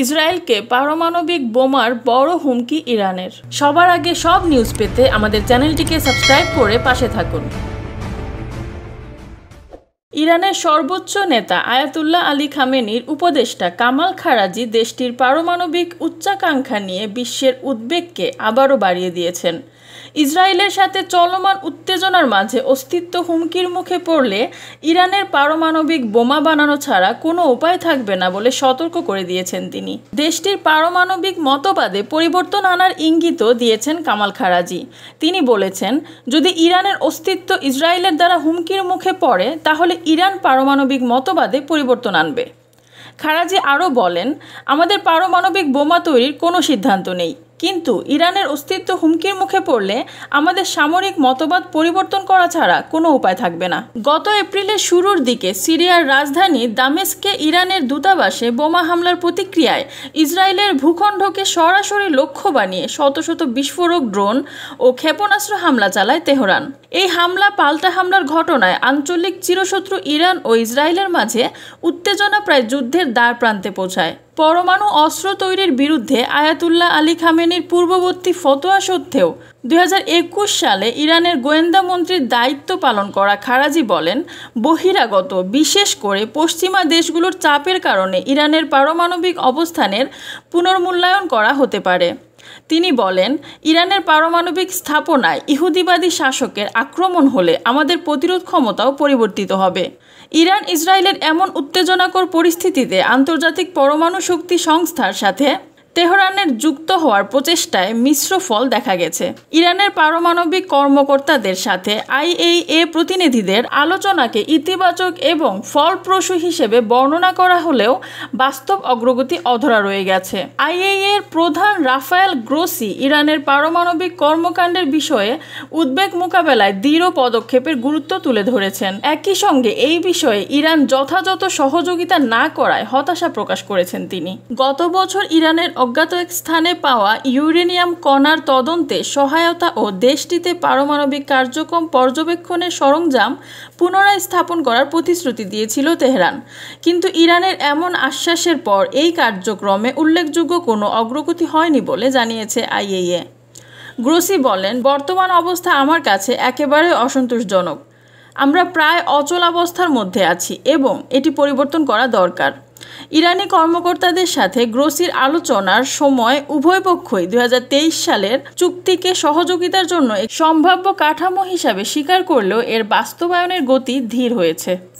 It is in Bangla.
ইসরায়েলকে পারমাণবিক বোমার বড় হুমকি ইরানের। সবার আগে সব নিউজ পেতে আমাদের চ্যানেলটিকে সাবস্ক্রাইব করে পাশে থাকুন। ইরানের সর্বোচ্চ নেতা আয়াতুল্লাহ আলী খামেনির উপদেষ্টা কামাল খারাজি দেশটির পারমাণবিক উচ্চাকাঙ্ক্ষা নিয়ে বিশ্বের উদ্বেগকে আবারও বাড়িয়ে দিয়েছেন। ইসরায়েলের সাথে চলমান উত্তেজনার মাঝে অস্তিত্ব হুমকির মুখে পড়লে ইরানের পারমাণবিক বোমা বানানো ছাড়া কোনো উপায় থাকবে না বলে সতর্ক করে দিয়েছেন তিনি। দেশটির পারমাণবিক মতবাদে পরিবর্তন আনার ইঙ্গিতও দিয়েছেন কামাল খারাজি। তিনি বলেছেন, যদি ইরানের অস্তিত্ব ইসরায়েলের দ্বারা হুমকির মুখে পড়ে তাহলে ইরান পারমাণবিক মতবাদে পরিবর্তন আনবে। খারাজি আরও বলেন, আমাদের পারমাণবিক বোমা তৈরির কোনো সিদ্ধান্ত নেই, কিন্তু ইরানের অস্তিত্ব হুমকির মুখে পড়লে আমাদের সামরিক মতবাদ পরিবর্তন করা ছাড়া কোনো উপায় থাকবে না। গত এপ্রিলের শুরুর দিকে সিরিয়ার রাজধানী দামেস্কে ইরানের দূতাবাসে বোমা হামলার প্রতিক্রিয়ায় ইসরায়েলের ভূখণ্ডকে সরাসরি লক্ষ্য বানিয়ে শত শত বিস্ফোরক ড্রোন ও ক্ষেপণাস্ত্র হামলা চালায় তেহরান। এই হামলা পাল্টা হামলার ঘটনায় আঞ্চলিক চিরশত্রু ইরান ও ইসরায়েলের মাঝে উত্তেজনা প্রায় যুদ্ধের দ্বার প্রান্তে পৌঁছায়। পরমাণু অস্ত্র তৈরির বিরুদ্ধে আয়াতুল্লাহ আলী খামেনির পূর্ববর্তী ফতোয়া সত্ত্বেও 2021 সালে ইরানের গোয়েন্দা মন্ত্রীর দায়িত্ব পালন করা খারাজি বলেন, বহিরাগত বিশেষ করে পশ্চিমা দেশগুলোর চাপের কারণে ইরানের পারমাণবিক অবস্থানের পুনর্মূল্যায়ন করা হতে পারে। তিনি বলেন, ইরানের পারমাণবিক স্থাপনায় ইহুদিবাদী শাসকের আক্রমণ হলে আমাদের প্রতিরোধ ক্ষমতাও পরিবর্তিত হবে। ইরান ইসরায়েলের এমন উত্তেজনাকর পরিস্থিতিতে আন্তর্জাতিক পরমাণু শক্তি সংস্থার সাথে তেহরানের যুক্ত হওয়ার প্রচেষ্টায় মিশ্র ফল দেখা গেছে। ইরানের পারমাণবিক কর্মকর্তাদের সাথে IAEA প্রতিনিধিদের আলোচনাকে ইতিবাচক এবং ফলপ্রসূ হিসেবে বর্ণনা করা হলেও বাস্তব অগ্রগতি অধরা রয়ে গেছে। IAEA এর প্রধান রাফায়েল গ্রোসি ইরানের পারমাণবিক কর্মকাণ্ডের বিষয়ে উদ্বেগ মোকাবেলায় দৃঢ় পদক্ষেপের গুরুত্ব তুলে ধরেছেন। একই সঙ্গে এই বিষয়ে ইরান যথাযথ সহযোগিতা না করায় হতাশা প্রকাশ করেছেন তিনি। গত বছর ইরানের অজ্ঞাত এক স্থানে পাওয়া ইউরেনিয়াম কণার তদন্তে সহায়তা ও দেশটিতে পারমাণবিক কার্যক্রম পর্যবেক্ষণের সরঞ্জাম পুনরায় স্থাপন করার প্রতিশ্রুতি দিয়েছিল তেহরান, কিন্তু ইরানের এমন আশ্বাসের পর এই কার্যক্রমে উল্লেখযোগ্য কোনো অগ্রগতি হয়নি বলে জানিয়েছে IAEA। গ্রোসি বলেন, বর্তমান অবস্থা আমার কাছে একেবারে অসন্তোষজনক। আমরা প্রায় অচলাবস্থার মধ্যে আছি এবং এটি পরিবর্তন করা দরকার। ইরানি কর্মকর্তাদের সাথে গ্রোসির আলোচনার সময় উভয় পক্ষই 2023 সালের চুক্তিকে সহযোগিতার জন্য এক সম্ভাব্য কাঠামো হিসাবে স্বীকার করলেও এর বাস্তবায়নের গতি ধীর হয়েছে।